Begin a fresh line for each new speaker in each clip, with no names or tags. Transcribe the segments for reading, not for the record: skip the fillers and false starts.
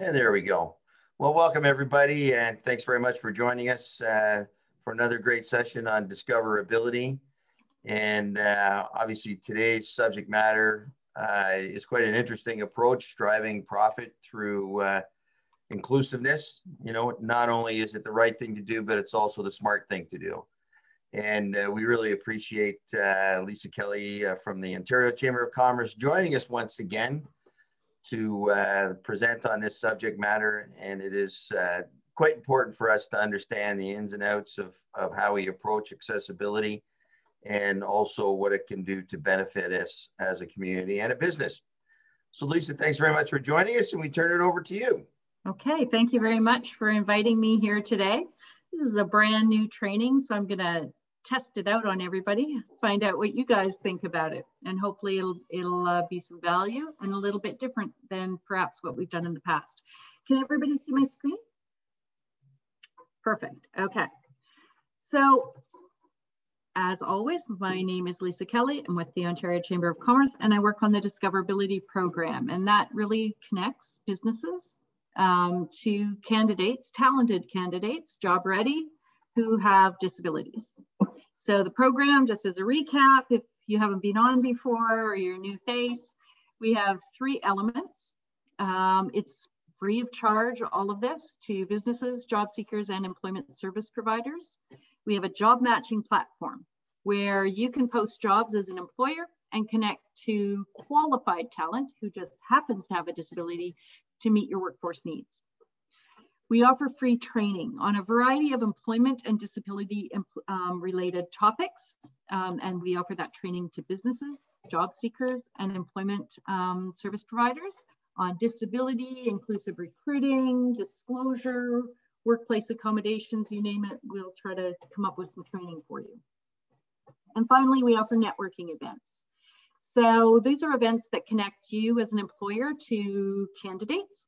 And there we go. Well, welcome everybody, and thanks very much for joining us for another great session on discoverability. And obviously today's subject matter is quite an interesting approach, driving profit through inclusiveness. You know, not only is it the right thing to do, but it's also the smart thing to do. And we really appreciate Lisa Kelly from the Ontario Chamber of Commerce joining us once again to present on this subject matter. And it is quite important for us to understand the ins and outs of how we approach accessibility and also what it can do to benefit us as a community and a business. So Lisa, thanks very much for joining us, and we turn it over to you.
Okay, thank you very much for inviting me here today. This is a brand new training, so I'm gonna test it out on everybody, find out what you guys think about it, and hopefully it'll be some value and a little bit different than perhaps what we've done in the past. Can everybody see my screen? Perfect. Okay. So as always, my name is Lisa Kelly. I'm with the Ontario Chamber of Commerce, and I work on the Discoverability program, and that really connects businesses to candidates, talented candidates, job ready, who have disabilities. So the program, just as a recap, if you haven't been on before or you're a new face, we have 3 elements. It's free of charge, all of this, to businesses, job seekers, and employment service providers. We have a job matching platform where you can post jobs as an employer and connect to qualified talent who just happens to have a disability to meet your workforce needs. We offer free training on a variety of employment and disability related topics, and we offer that training to businesses, job seekers, and employment service providers on disability, inclusive recruiting, disclosure, workplace accommodations, you name it. We'll try to come up with some training for you. And finally, we offer networking events. So these are events that connect you as an employer to candidates.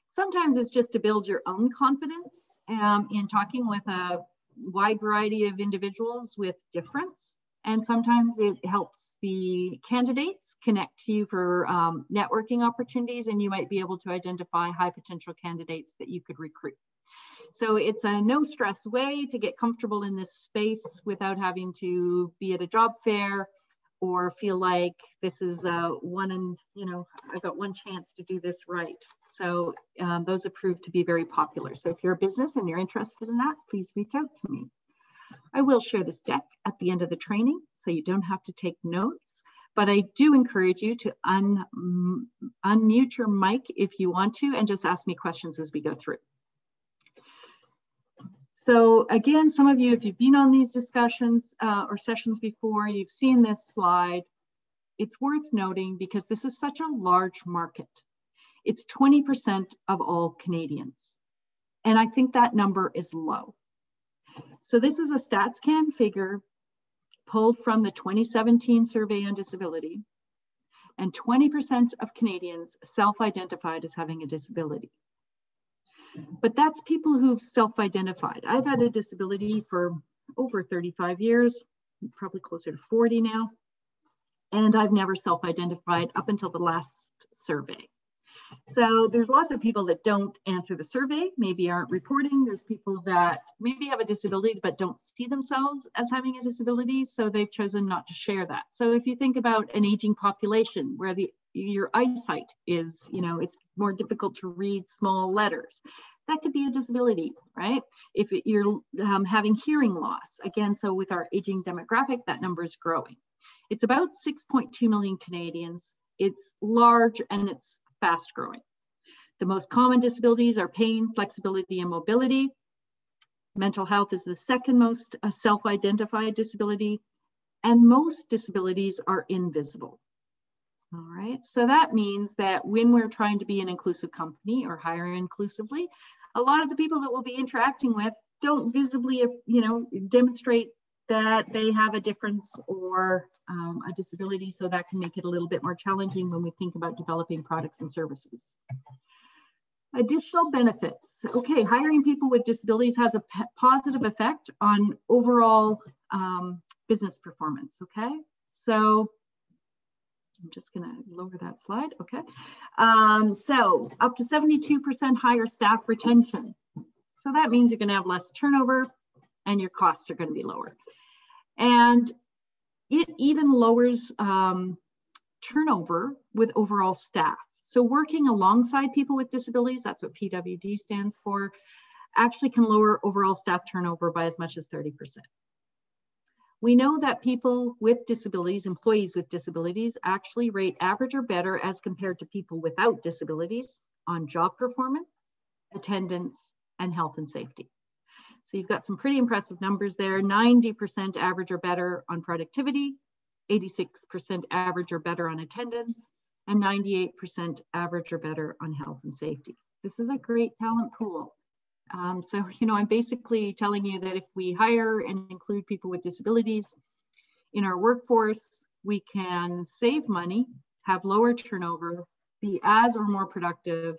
Sometimes it's just to build your own confidence in talking with a wide variety of individuals with difference. And sometimes it helps the candidates connect to you for networking opportunities, and you might be able to identify high potential candidates that you could recruit. So it's a no stress way to get comfortable in this space without having to be at a job fair or feel like this is I've got one chance to do this right. So those have proved to be very popular. So if you're a business and you're interested in that, please reach out to me. I will share this deck at the end of the training, so you don't have to take notes, but I do encourage you to unmute your mic if you want to, and just ask me questions as we go through. So again, some of you, if you've been on these discussions or sessions before, you've seen this slide. It's worth noting because this is such a large market. It's 20% of all Canadians. And I think that number is low. So this is a StatsCan figure pulled from the 2017 survey on disability. And 20% of Canadians self-identified as having a disability. But that's people who've self-identified. I've had a disability for over 35 years, probably closer to 40 now. And I've never self-identified up until the last survey. So there's lots of people that don't answer the survey, maybe aren't reporting. There's people that maybe have a disability but don't see themselves as having a disability, so they've chosen not to share that. So if you think about an aging population where your eyesight is, it's more difficult to read small letters, that could be a disability, right? If you're having hearing loss, again, so with our aging demographic, that number is growing. It's about 6.2 million Canadians. It's large and it's fast growing. The most common disabilities are pain, flexibility, and mobility. Mental health is the second most self-identified disability, and most disabilities are invisible. All right, so that means that when we're trying to be an inclusive company or hire inclusively, a lot of the people that we'll be interacting with don't visibly, demonstrate that they have a difference or a disability, so that can make it a little bit more challenging when we think about developing products and services. Additional benefits. Okay, hiring people with disabilities has a positive effect on overall business performance, okay? So I'm just going to lower that slide. Okay. So up to 72% higher staff retention. So that means you're going to have less turnover and your costs are going to be lower. And it even lowers turnover with overall staff. So working alongside people with disabilities, that's what PWD stands for, actually can lower overall staff turnover by as much as 30%. We know that people with disabilities, employees with disabilities, actually rate average or better as compared to people without disabilities on job performance, attendance, and health and safety. So you've got some pretty impressive numbers there. 90% average or better on productivity, 86% average or better on attendance, and 98% average or better on health and safety. This is a great talent pool. So, you know, I'm basically telling you that if we hire and include people with disabilities in our workforce, we can save money, have lower turnover, be as or more productive,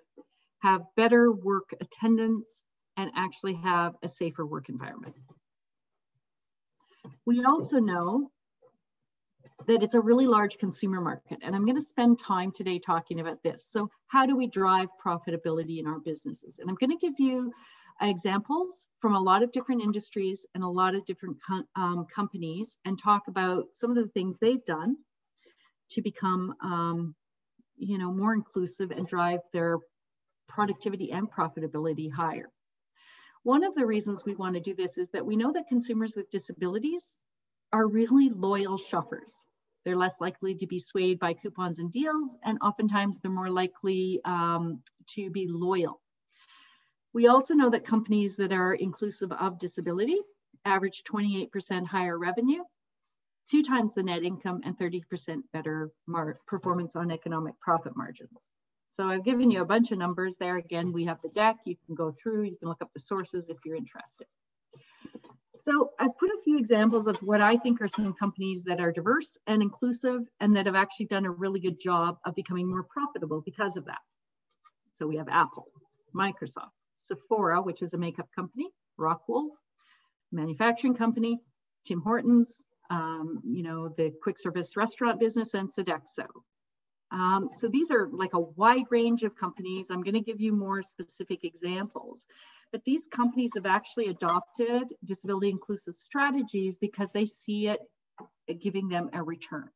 have better work attendance, and actually have a safer work environment. We also know that it's a really large consumer market, and I'm going to spend time today talking about this. So how do we drive profitability in our businesses? And I'm going to give you examples from a lot of different industries and a lot of different companies, and talk about some of the things they've done to become you know, more inclusive and drive their productivity and profitability higher. One of the reasons we want to do this is that we know that consumers with disabilities are really loyal shoppers. They're less likely to be swayed by coupons and deals, and oftentimes they're more likely to be loyal. We also know that companies that are inclusive of disability average 28% higher revenue, 2 times the net income, and 30% better performance on economic profit margins. So I've given you a bunch of numbers there. Again, we have the deck. You can go through, you can look up the sources if you're interested. So I've put a few examples of what I think are some companies that are diverse and inclusive and that have actually done a really good job of becoming more profitable because of that. So we have Apple, Microsoft, Sephora, which is a makeup company, Rockwool, manufacturing company, Tim Hortons, you know, the quick service restaurant business, and Sodexo. So these are like a wide range of companies. I'm going to give you more specific examples, but these companies have actually adopted disability inclusive strategies because they see it giving them a return.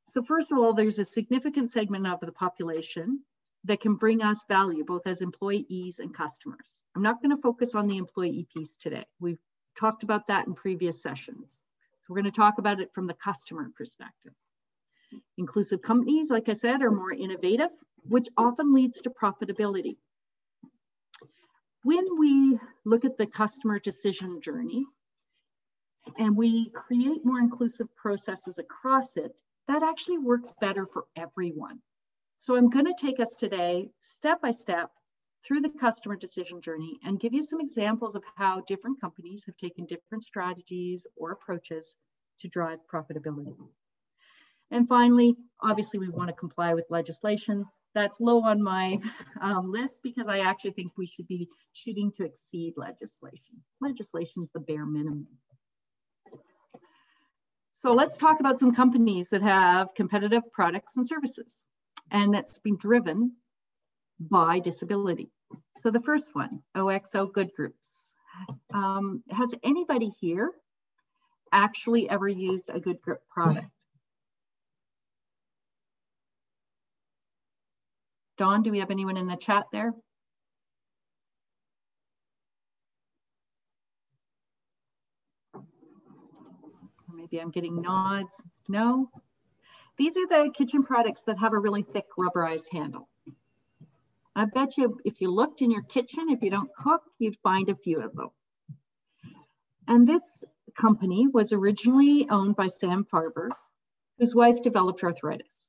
So first of all, there's a significant segment of the population that can bring us value, both as employees and customers. I'm not going to focus on the employee piece today. We've talked about that in previous sessions. So we're going to talk about it from the customer perspective. Inclusive companies, like I said, are more innovative, which often leads to profitability. When we look at the customer decision journey and we create more inclusive processes across it, that actually works better for everyone. So I'm going to take us today, step by step, through the customer decision journey and give you some examples of how different companies have taken different strategies or approaches to drive profitability. And finally, obviously, we want to comply with legislation. That's low on my list because I actually think we should be shooting to exceed legislation. Legislation is the bare minimum. So let's talk about some companies that have competitive products and services, and that's been driven by disability. So the first one, OXO Good Groups. Has anybody here actually ever used a Good Group product? Dawn, do we have anyone in the chat there? Or maybe I'm getting nods. No? These are the kitchen products that have a really thick rubberized handle. I bet you if you looked in your kitchen, if you don't cook, you'd find a few of them. And this company was originally owned by Sam Farber, whose wife developed arthritis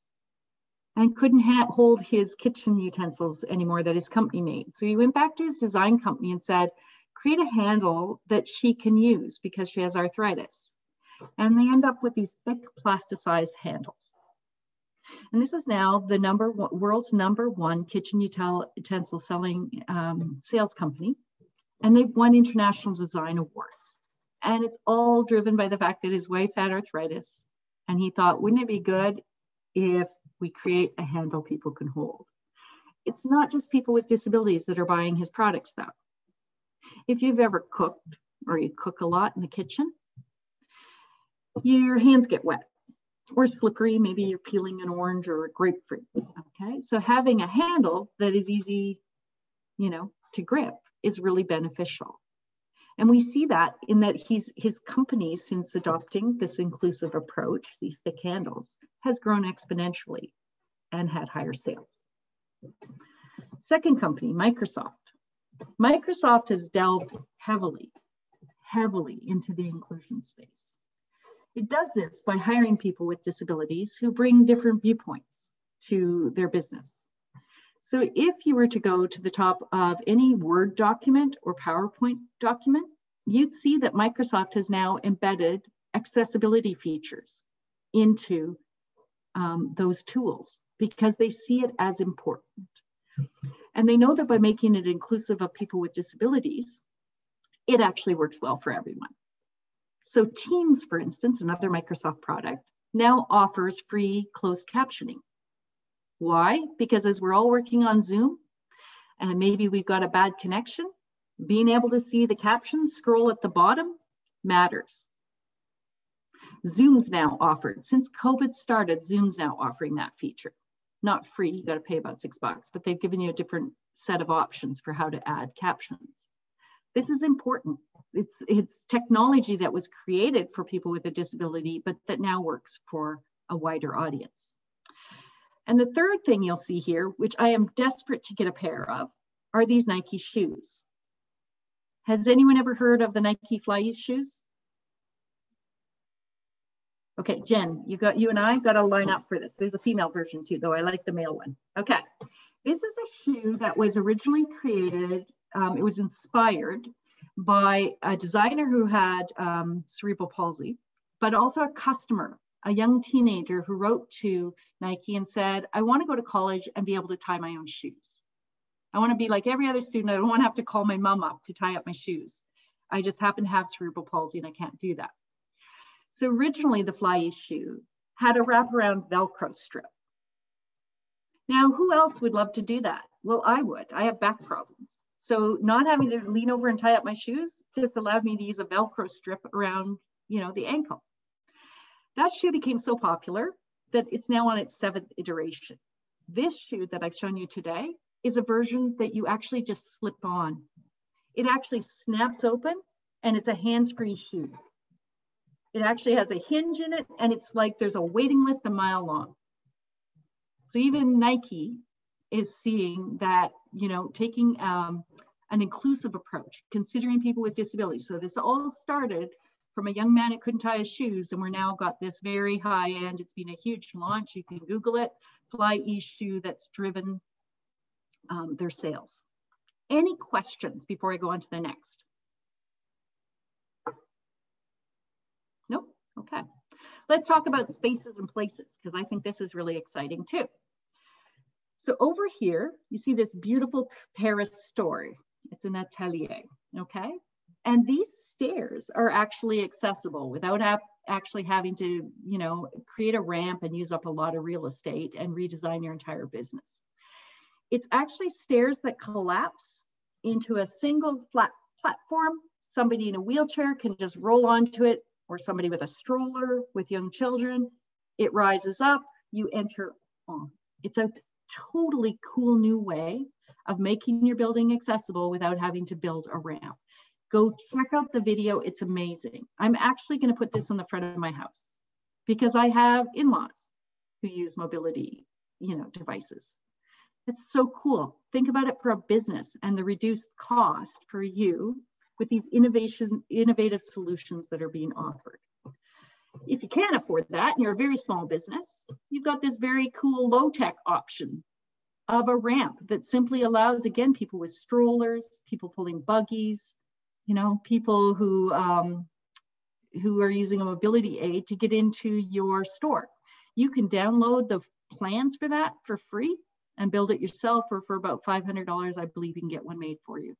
and couldn't hold his kitchen utensils anymore that his company made. So he went back to his design company and said, create a handle that she can use because she has arthritis. And they end up with these thick plasticized handles. And this is now the world's #1 kitchen utensil selling sales company. And they've won international design awards. And it's all driven by the fact that his wife had arthritis. And he thought, wouldn't it be good if we create a handle people can hold. It's not just people with disabilities that are buying his products though. If you've ever cooked or you cook a lot in the kitchen, your hands get wet or slippery. Maybe you're peeling an orange or a grapefruit. Okay, so having a handle that is easy, to grip is really beneficial. And we see that in that his company, since adopting this inclusive approach, these thick handles, has grown exponentially and had higher sales. Second company, Microsoft. Microsoft has delved heavily into the inclusion space. It does this by hiring people with disabilities who bring different viewpoints to their business. So if you were to go to the top of any Word document or PowerPoint document, you'd see that Microsoft has now embedded accessibility features into those tools because they see it as important. And they know that by making it inclusive of people with disabilities, it actually works well for everyone. So Teams, for instance, another Microsoft product, now offers free closed captioning. Why? Because as we're all working on Zoom, and maybe we've got a bad connection, being able to see the captions scroll at the bottom matters. Zoom's now offered, since COVID started, Zoom's now offering that feature. Not free, you got to pay about $6, but they've given you a different set of options for how to add captions. This is important. It's technology that was created for people with a disability, but that now works for a wider audience. And the third thing you'll see here, which I am desperate to get a pair of, are these Nike shoes. Has anyone ever heard of the Nike Fly Ease shoes? Okay, Jen, you and I got to line up for this. There's a female version too, though I like the male one. Okay, this is a shoe that was originally created, it was inspired by a designer who had cerebral palsy, but also a customer, a young teenager who wrote to Nike and said, I want to go to college and be able to tie my own shoes. I want to be like every other student. I don't want to have to call my mom up to tie up my shoes. I just happen to have cerebral palsy and I can't do that. So originally the Fly Ease shoe had a wraparound Velcro strip. Now, who else would love to do that? Well, I would. I have back problems. So not having to lean over and tie up my shoes just allowed me to use a Velcro strip around, the ankle. That shoe became so popular that it's now on its 7th iteration. This shoe that I've shown you today is a version that you actually just slip on. It actually snaps open and it's a hands-free shoe. It actually has a hinge in it and it's like there's a waiting list a mile long. So even Nike is seeing that, taking an inclusive approach, considering people with disabilities. So this all started from a young man who couldn't tie his shoes, and we're now got this very high end. It's been a huge launch. You can Google it, Fly Ease shoe that's driven their sales. Any questions before I go on to the next? Nope, okay. Let's talk about spaces and places, because I think this is really exciting too. So over here, you see this beautiful Paris store. It's an atelier, okay? And these stairs are actually accessible without actually having to, create a ramp and use up a lot of real estate and redesign your entire business. It's actually stairs that collapse into a single flat platform. Somebody in a wheelchair can just roll onto it, or somebody with a stroller with young children. It rises up, you enter on. It's a totally cool new way of making your building accessible without having to build a ramp. Go check out the video, it's amazing. I'm actually gonna put this on the front of my house because I have in-laws who use mobility, devices. It's so cool. Think about it for a business and the reduced cost for you with these innovative solutions that are being offered. If you can't afford that and you're a very small business, you've got this very cool low-tech option of a ramp that simply allows, again, people with strollers, people pulling buggies, people who are using a mobility aid to get into your store. You can download the plans for that for free and build it yourself, or for about $500, I believe you can get one made for you.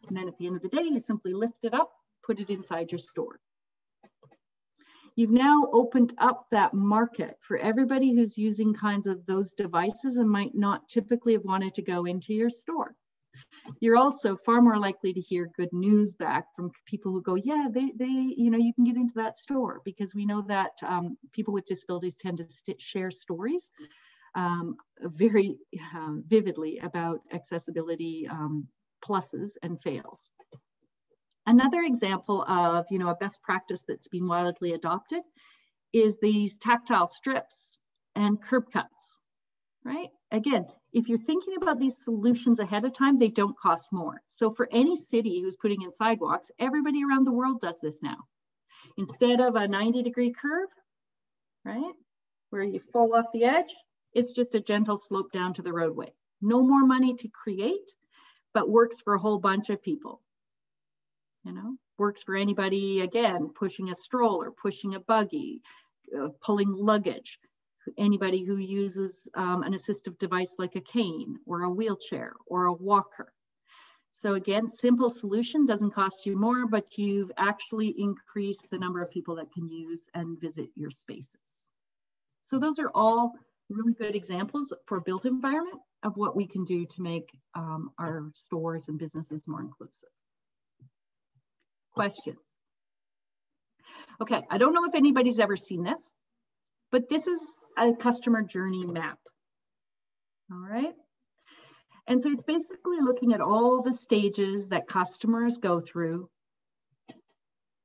And then at the end of the day, you simply lift it up, put it inside your store. You've now opened up that market for everybody who's using kinds of those devices and might not typically have wanted to go into your store. You're also far more likely to hear good news back from people who go, yeah, you know, you can get into that store, because we know that people with disabilities tend to share stories very vividly about accessibility pluses and fails. Another example of, you know, a best practice that's been widely adopted is these tactile strips and curb cuts, right? Again, if you're thinking about these solutions ahead of time, they don't cost more. So for any city who's putting in sidewalks, everybody around the world does this now. Instead of a 90-degree curve, right, where you fall off the edge, it's just a gentle slope down to the roadway. No more money to create, but works for a whole bunch of people. You know, works for anybody, again, pushing a stroller, pushing a buggy, pulling luggage, anybody who uses an assistive device like a cane or a wheelchair or a walker. So again, simple solution, doesn't cost you more, but you've actually increased the number of people that can use and visit your spaces. So those are all really good examples for built environment of what we can do to make our stores and businesses more inclusive. Questions? Okay, I don't know if anybody's ever seen this, but this is a customer journey map. All right. And so it's basically looking at all the stages that customers go through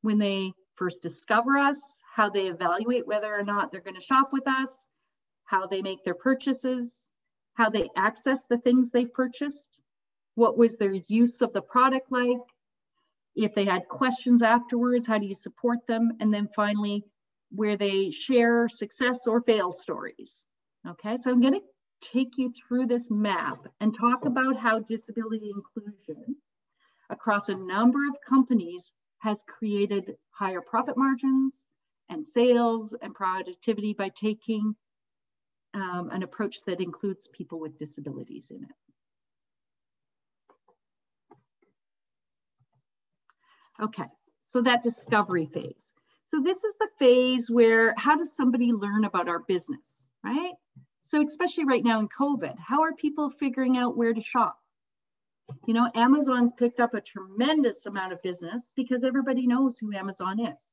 when they first discover us, how they evaluate whether or not they're going to shop with us, how they make their purchases, how they access the things they've purchased, what was their use of the product like, if they had questions afterwards, how do you support them, and then finally, where they share success or fail stories. Okay, so I'm going to take you through this map and talk about how disability inclusion across a number of companies has created higher profit margins and sales and productivity by taking an approach that includes people with disabilities in it. Okay, so that discovery phase. So this is the phase where, how does somebody learn about our business, right? So especially right now in COVID, how are people figuring out where to shop? You know, Amazon's picked up a tremendous amount of business because everybody knows who Amazon is.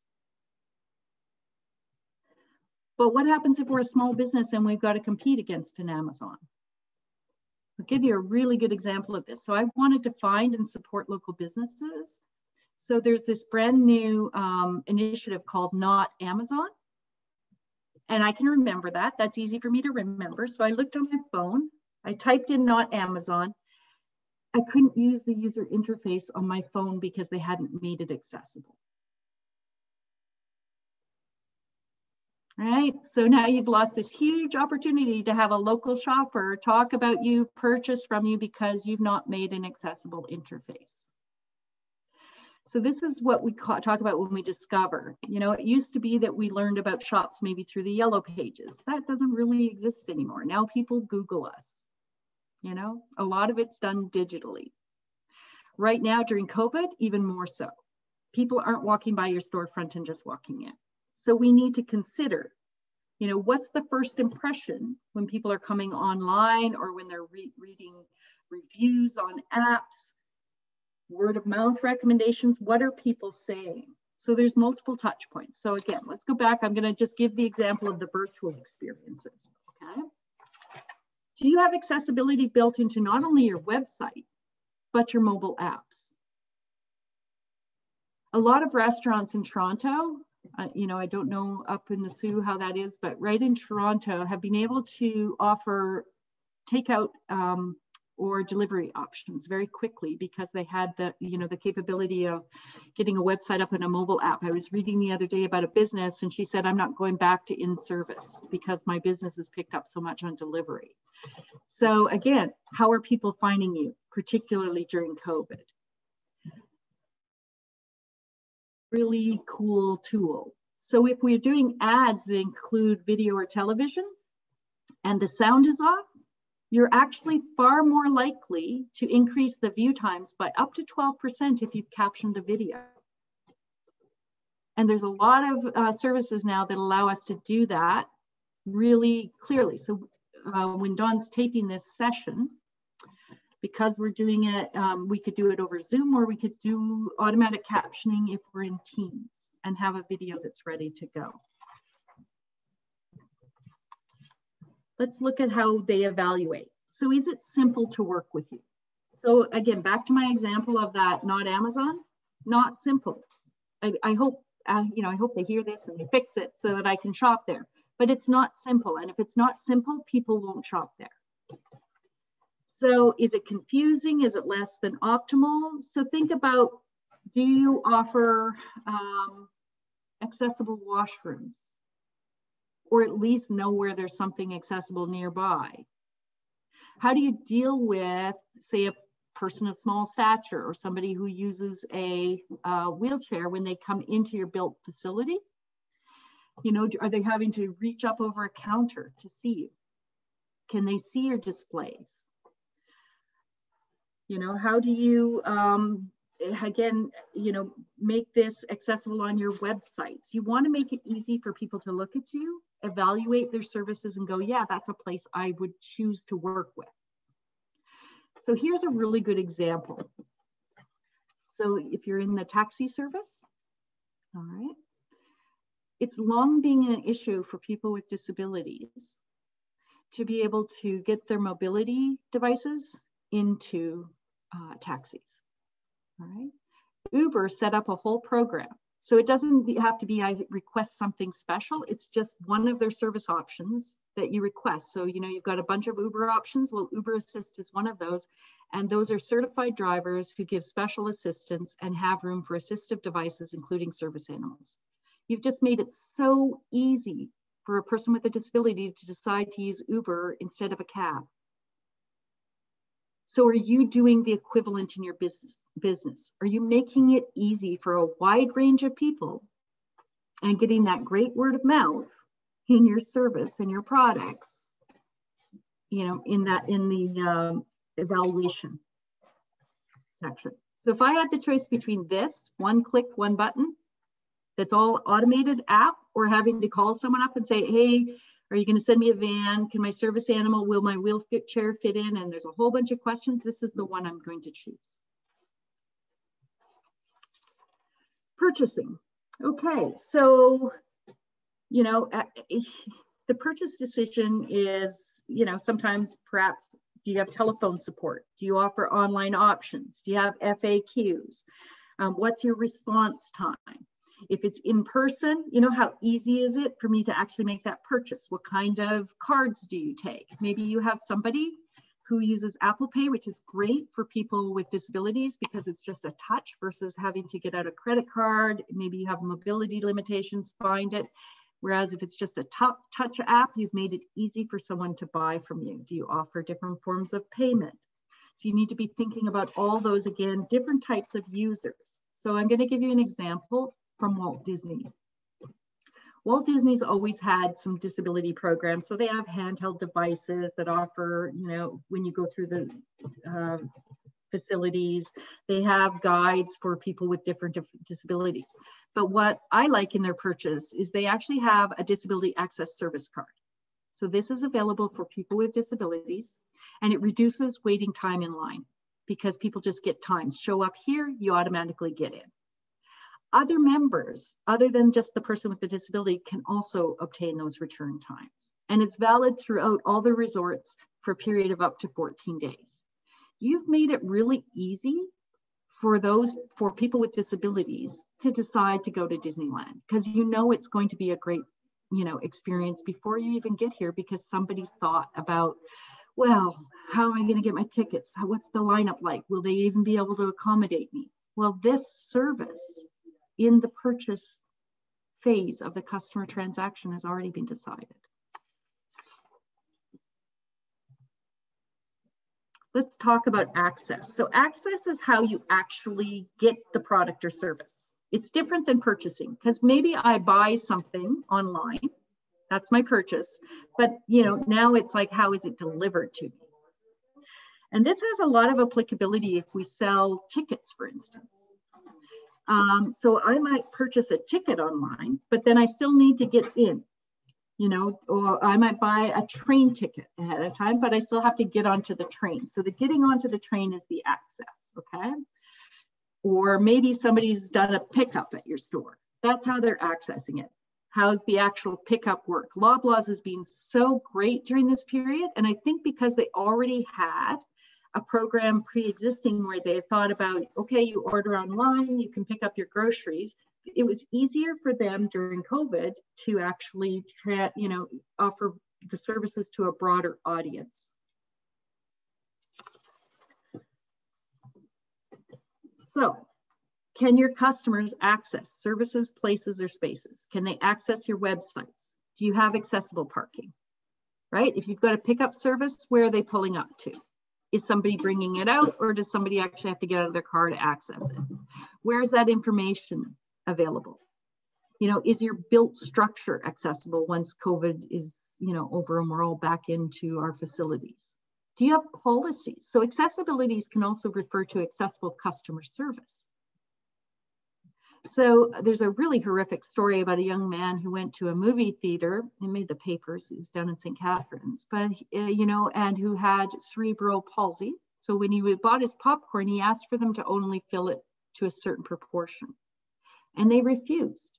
But what happens if we're a small business and we've got to compete against an Amazon? I'll give you a really good example of this. So I wanted to find and support local businesses. So there's this brand new initiative called Not Amazon. And I can remember that. That's easy for me to remember. So I looked on my phone. I typed in Not Amazon. I couldn't use the user interface on my phone because they hadn't made it accessible. All right, so now you've lost this huge opportunity to have a local shopper talk about you, purchase from you, because you've not made an accessible interface. So this is what we talk about when we discover. You know, it used to be that we learned about shops maybe through the yellow pages. That doesn't really exist anymore. Now people Google us. You know, a lot of it's done digitally. Right now during COVID, even more so. People aren't walking by your storefront and just walking in. So we need to consider, you know, what's the first impression when people are coming online or when they're reading reviews on apps, word of mouth recommendations, what are people saying? So there's multiple touch points. So again, let's go back. I'm going to just give the example of the virtual experiences. Okay. Do you have accessibility built into not only your website, but your mobile apps? A lot of restaurants in Toronto, you know, I don't know up in the Soo how that is, but right in Toronto have been able to offer takeout or delivery options very quickly because they had the, you know, the capability of getting a website up and a mobile app. I was reading the other day about a business and she said, I'm not going back to in-service because my business has picked up so much on delivery. So again, how are people finding you, particularly during COVID? Really cool tool. So if we're doing ads that include video or television and the sound is off, you're actually far more likely to increase the view times by up to 12% if you've captioned a video. And there's a lot of services now that allow us to do that really clearly. So when Dawn's taping this session, because we're doing it, we could do it over Zoom, or we could do automatic captioning if we're in Teams and have a video that's ready to go. Let's look at how they evaluate. So is it simple to work with you? So again, back to my example of that, not Amazon, not simple. I hope, I hope they hear this and they fix it so that I can shop there, but it's not simple. And if it's not simple, people won't shop there. So is it confusing? Is it less than optimal? So think about, do you offer accessible washrooms? Or at least know where there's something accessible nearby? How do you deal with, say, a person of small stature or somebody who uses a wheelchair when they come into your built facility? You know, are they having to reach up over a counter to see you? Can they see your displays? You know, how do you, again, you know, make this accessible on your websites? You want to make it easy for people to look at you, evaluate their services and go, yeah, that's a place I would choose to work with. So here's a really good example. So if you're in the taxi service, all right, it's long been an issue for people with disabilities to be able to get their mobility devices into taxis, all right? Uber set up a whole program. So it doesn't have to be, I request something special. It's just one of their service options that you request. So, you know, you've got a bunch of Uber options. Well, Uber Assist is one of those. And those are certified drivers who give special assistance and have room for assistive devices, including service animals. You've just made it so easy for a person with a disability to decide to use Uber instead of a cab. So are you doing the equivalent in your business? Are you making it easy for a wide range of people and getting that great word of mouth in your service and your products, you know, in the evaluation section? So if I had the choice between this, one click, one button, that's all automated app, or having to call someone up and say, hey, are you going to send me a van? Can my service animal, will my wheelchair fit in? And there's a whole bunch of questions. This is the one I'm going to choose. Purchasing. Okay, so, you know, the purchase decision is, you know, sometimes perhaps, do you have telephone support? Do you offer online options? Do you have FAQs? What's your response time? If it's in person, you know, how easy is it for me to actually make that purchase? What kind of cards do you take? Maybe you have somebody who uses Apple Pay, which is great for people with disabilities because it's just a touch versus having to get out a credit card. Maybe you have mobility limitations, find it. Whereas if it's just a touch app, you've made it easy for someone to buy from you. Do you offer different forms of payment? So you need to be thinking about all those, again, different types of users. So I'm going to give you an example from Walt Disney. Walt Disney's always had some disability programs. So they have handheld devices that offer, you know, when you go through the facilities, they have guides for people with different disabilities. But what I like in their purchase is they actually have a disability access service card. So this is available for people with disabilities, and it reduces waiting time in line because people just get times. Show up here, you automatically get in. Other members, other than just the person with the disability, can also obtain those return times. And it's valid throughout all the resorts for a period of up to 14 days. You've made it really easy for people with disabilities to decide to go to Disneyland because you know it's going to be a great, you know, experience before you even get here because somebody's thought about, well, how am I going to get my tickets? What's the lineup like? Will they even be able to accommodate me? Well, this service in the purchase phase of the customer transaction has already been decided. Let's talk about access. So access is how you actually get the product or service. It's different than purchasing because maybe I buy something online, that's my purchase, but you know, now it's like, how is it delivered to me? And this has a lot of applicability if we sell tickets, for instance. So I might purchase a ticket online, but then I still need to get in, you know, or I might buy a train ticket ahead of time, but I still have to get onto the train. So the getting onto the train is the access, okay? Or maybe somebody's done a pickup at your store. That's how they're accessing it. How's the actual pickup work? Loblaws has been so great during this period. And I think because they already had a program pre-existing where they thought about, okay, you order online, you can pick up your groceries. It was easier for them during COVID to actually, offer the services to a broader audience. So, can your customers access services, places, or spaces? Can they access your websites? Do you have accessible parking? Right? If you've got a pickup service, where are they pulling up to? Is somebody bringing it out, or does somebody actually have to get out of their car to access it? Where is that information available? You know, is your built structure accessible once COVID is, over and we're all back into our facilities? Do you have policies? So accessibilities can also refer to accessible customer service. So there's a really horrific story about a young man who went to a movie theater and made the papers. He was down in St. Catharines, but and who had cerebral palsy. So when he bought his popcorn, he asked for them to only fill it to a certain proportion, and they refused.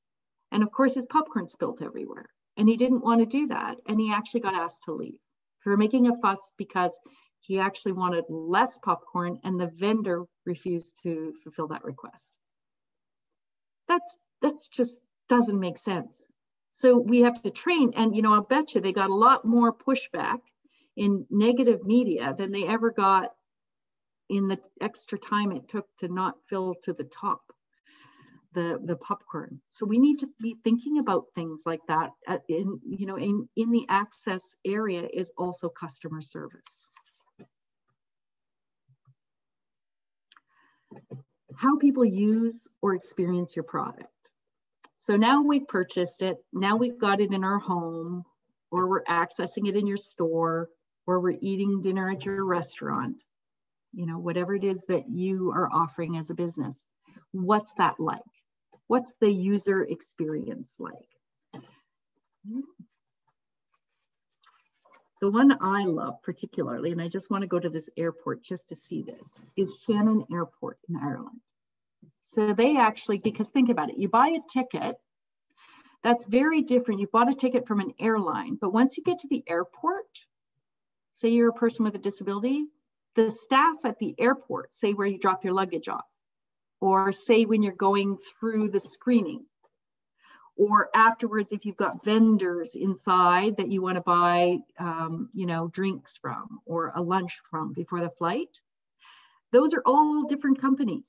And of course, his popcorn spilled everywhere, and he didn't want to do that. And he actually got asked to leave for making a fuss because he actually wanted less popcorn, and the vendor refused to fulfill that request. That's just doesn't make sense. So we have to train, and I'll bet you they got a lot more pushback in negative media than they ever got in the extra time it took to not fill to the top the popcorn. So we need to be thinking about things like that. In the access area is also customer service. How people use or experience your product. So now we've purchased it, now we've got it in our home, or we're accessing it in your store, or we're eating dinner at your restaurant, whatever it is that you are offering as a business. What's that like? What's the user experience like? The one I love particularly, and I just want to go to this airport just to see this, is Shannon Airport in Ireland. So they actually, because think about it, you buy a ticket, that's very different. You bought a ticket from an airline, but once you get to the airport, say you're a person with a disability, the staff at the airport, say where you drop your luggage off, or say when you're going through the screening, or afterwards, if you've got vendors inside that you want to buy, drinks from or a lunch from before the flight, those are all different companies.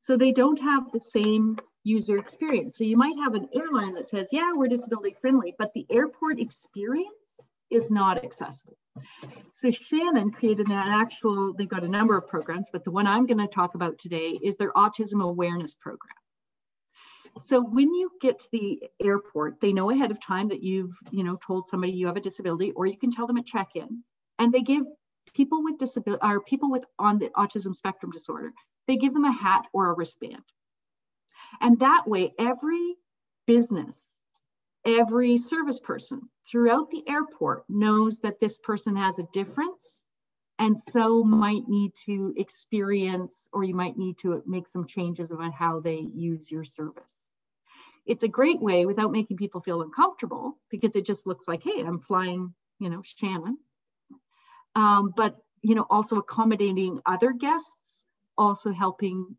So they don't have the same user experience. So you might have an airline that says, yeah, we're disability friendly, but the airport experience is not accessible. So Shannon created they've got a number of programs, but the one I'm going to talk about today is their autism awareness program. So when you get to the airport, they know ahead of time that you've, told somebody you have a disability, or you can tell them at check-in, and they give people with disability, or people on the autism spectrum disorder, they give them a hat or a wristband. And that way, every business, every service person throughout the airport knows that this person has a difference, and so might need to experience, or you might need to make some changes about how they use your service. It's a great way without making people feel uncomfortable, because it just looks like, hey, I'm flying, Shannon. But, also accommodating other guests, also helping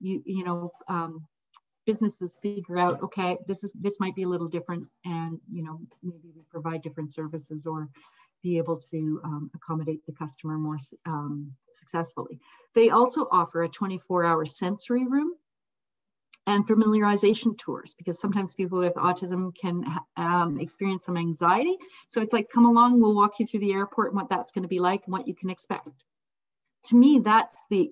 businesses figure out, okay, this might be a little different, and, maybe we provide different services or be able to accommodate the customer more successfully. They also offer a 24-hour sensory room and familiarization tours, because sometimes people with autism can experience some anxiety. So it's like, come along, we'll walk you through the airport and what that's going to be like and what you can expect. To me, that's the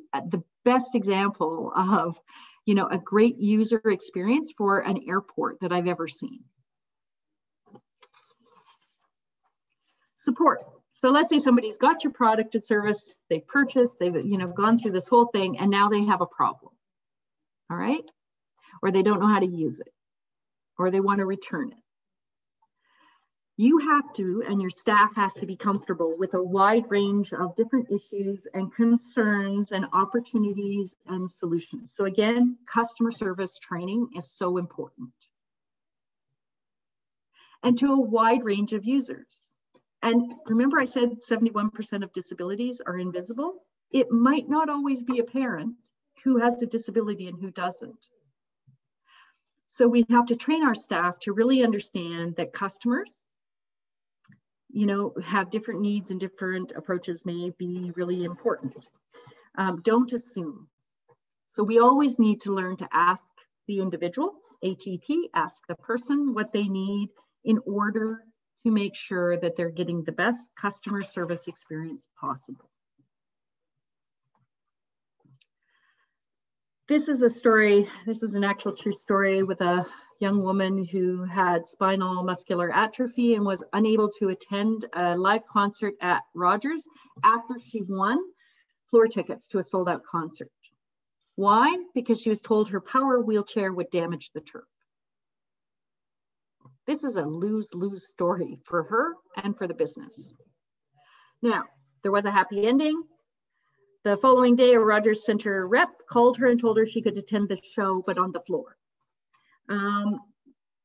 best example of, a great user experience for an airport that I've ever seen. Support. So let's say somebody's got your product and service, they've purchased, they've gone through this whole thing, and now they have a problem. All right. or they don't know how to use it, or they want to return it. You have to, and your staff has to be comfortable with a wide range of different issues and concerns and opportunities and solutions. So again, customer service training is so important. And to a wide range of users. And remember I said 71% of disabilities are invisible? It might not always be apparent who has a disability and who doesn't. So we have to train our staff to really understand that customers, you know, have different needs and different approaches may be really important. Don't assume. So we always need to learn to ask the individual, ATP, ask the person what they need in order to make sure that they're getting the best customer service experience possible. This is a story, this is an actual true story with a young woman who had spinal muscular atrophy and was unable to attend a live concert at Rogers after she won floor tickets to a sold-out concert. Why? Because she was told her power wheelchair would damage the turf. This is a lose-lose story for her and for the business. Now, there was a happy ending. The following day, a Rogers Center rep called her and told her she could attend the show, but on the floor.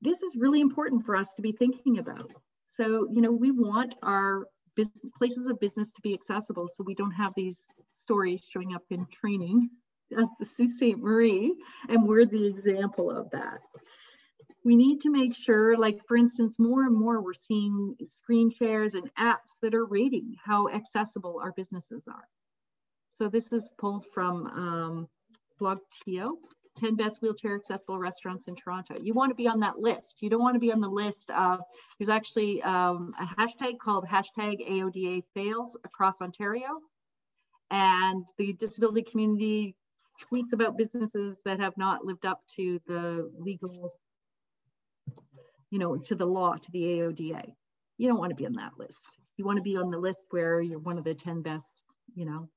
This is really important for us to be thinking about. So, you know, we want our business, places of business to be accessible so we don't have these stories showing up in training at the Sault Ste. Marie, and we're the example of that. We need to make sure, like for instance, more and more we're seeing screen shares and apps that are rating how accessible our businesses are. So this is pulled from Blog.to, 10 best wheelchair accessible restaurants in Toronto. You want to be on that list. You don't want to be on the list of, there's actually a hashtag called #AODA fails across Ontario. And the disability community tweets about businesses that have not lived up to the legal, you know, to the law, to the AODA. You don't want to be on that list. You want to be on the list where you're one of the 10 best, you know,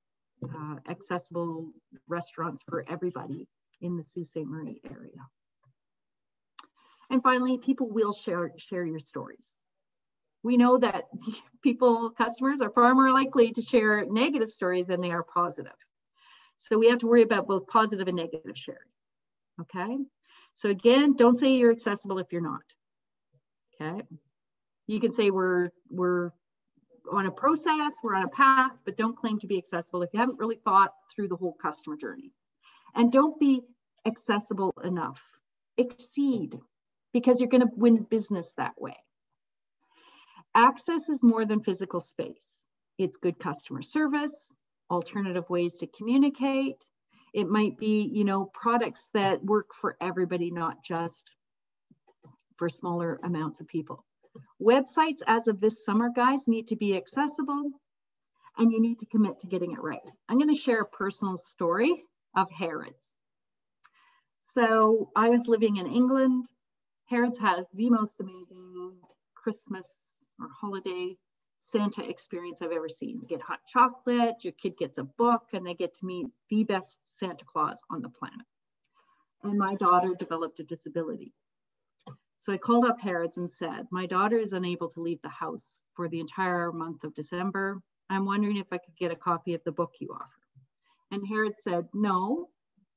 accessible restaurants for everybody in the Sault Ste. Marie area. And finally, people will share your stories. We know that people, customers are far more likely to share negative stories than they are positive. So we have to worry about both positive and negative sharing, okay? So again, don't say you're accessible if you're not, okay? You can say we're on a process, we're on a path, but don't claim to be accessible if you haven't really thought through the whole customer journey. And don't be accessible enough. Exceed, because you're going to win business that way. Access is more than physical space. It's good customer service, alternative ways to communicate. It might be, you know, products that work for everybody, not just for smaller amounts of people. Websites, as of this summer, guys, need to be accessible, and you need to commit to getting it right. I'm going to share a personal story of Harrods. So I was living in England. Harrods has the most amazing Christmas or holiday Santa experience I've ever seen. You get hot chocolate, your kid gets a book, and they get to meet the best Santa Claus on the planet. And my daughter developed a disability. So I called up Harrods and said, my daughter is unable to leave the house for the entire month of December. I'm wondering if I could get a copy of the book you offer. And Harrods said, no,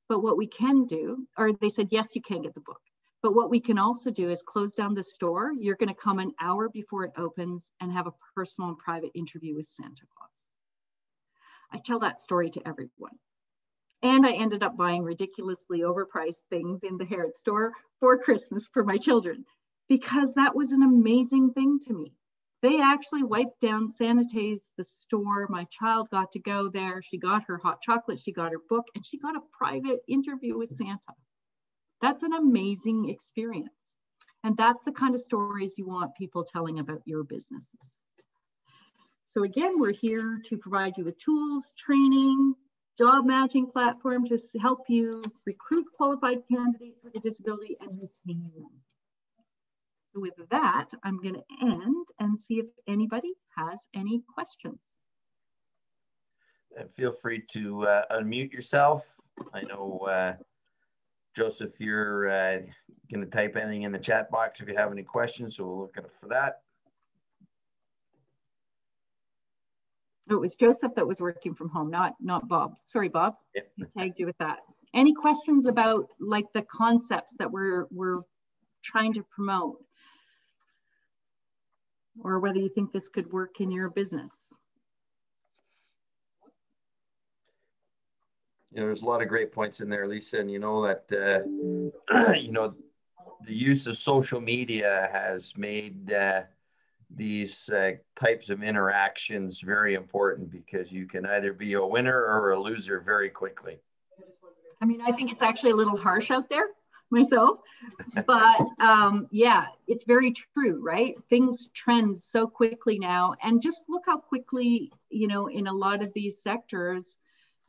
but what we can do, or they said, yes, you can get the book. But what we can also do is close down the store. You're going to come an hour before it opens and have a personal and private interview with Santa Claus. I tell that story to everyone. And I ended up buying ridiculously overpriced things in the Harrods store for Christmas for my children, because that was an amazing thing to me. They actually wiped down, sanitized the store. My child got to go there. She got her hot chocolate, she got her book, and she got a private interview with Santa. That's an amazing experience. And that's the kind of stories you want people telling about your businesses. So again, we're here to provide you with tools, training, job matching platform to help you recruit qualified candidates with a disability and retain them. So with that, I'm going to end and see if anybody has any questions.
And feel free to unmute yourself. I know Joseph, you're going to type anything in the chat box if you have any questions, so we'll look at it for that.
Oh, it was Joseph that was working from home, not Bob. Sorry, Bob.
Yep.
I tagged you with that. Any questions about like the concepts that we're trying to promote, or whether you think this could work in your business?
There's a lot of great points in there, Lisa, and you know that the use of social media has made these types of interactions very important, because you can either be a winner or a loser very quickly.
I mean, I think it's actually a little harsh out there myself, but yeah, it's very true, right? Things trend so quickly now, and just look how quickly, in a lot of these sectors,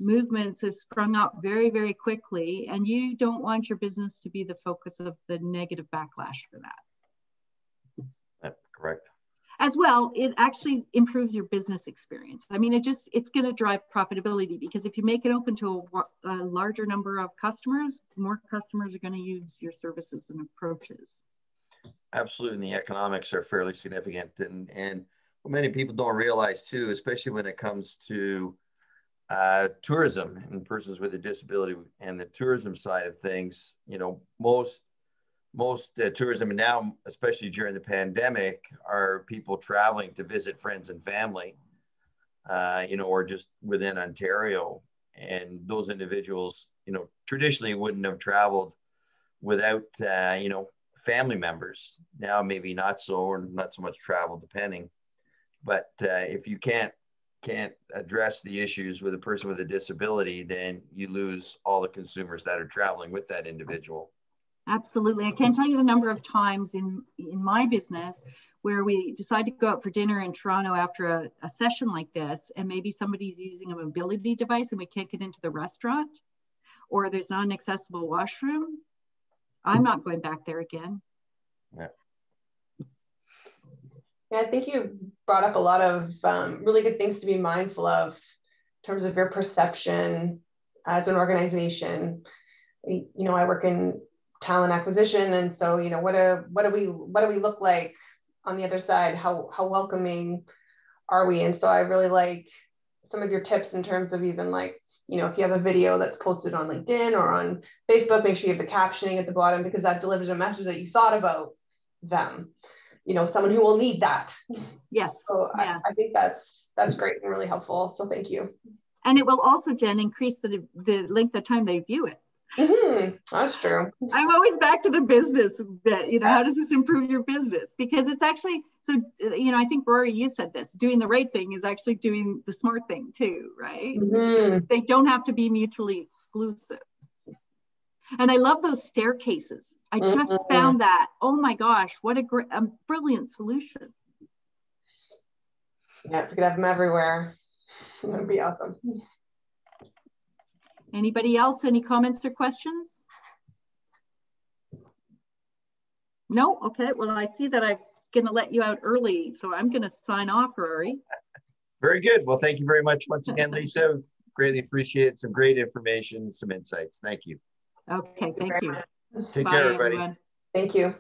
movements have sprung up very, very quickly, and you don't want your business to be the focus of the negative backlash for that.
That's correct.
As well, it actually improves your business experience. I mean, it's going to drive profitability, because if you make it open to a larger number of customers, more customers are going to use your services and approaches. Absolutely,
and the economics are fairly significant, and what many people don't realize too, especially when it comes to tourism and persons with a disability and the tourism side of things. Most tourism, and now especially during the pandemic, are people traveling to visit friends and family, or just within Ontario. And those individuals, traditionally wouldn't have traveled without, family members. Now maybe not so, or not so much travel, depending. But if you can't address the issues with a person with a disability, then you lose all the consumers that are traveling with that individual.
Absolutely. I can't tell you the number of times in my business where we decide to go out for dinner in Toronto after a session like this, and maybe somebody's using a mobility device and we can't get into the restaurant, or there's not an accessible washroom. I'm not going back there again.
Yeah.
Yeah, I think you brought up a lot of really good things to be mindful of in terms of your perception as an organization. I work in talent acquisition, and so what do we look like on the other side? How welcoming are we? And so I really like some of your tips in terms of even like, if you have a video that's posted on LinkedIn or on Facebook, make sure you have the captioning at the bottom, because that delivers a message that you thought about them. Someone who will need that.
Yes.
So yeah. I think that's great and really helpful. So thank you.
And it will also, Jen, increase the length of time they view it.
Mm-hmm. That's true.
I'm always back to the business bit. How does this improve your business? Because it's actually, so, I think Rory, you said this, doing the right thing is actually doing the smart thing too, right? Mm-hmm. They don't have to be mutually exclusive. And I love those staircases. I just found that, oh my gosh, what a brilliant solution.
Yeah, if we could have them everywhere, that would be awesome.
Anybody else, any comments or questions? No? Okay, well, I see that I'm going to let you out early, so I'm going to sign off, Rory.
Very good. Well, thank you very much once again, Lisa. Greatly appreciate some great information and some insights. Thank you.
Okay, thank you.
Take care, everybody.
Everyone. Thank you.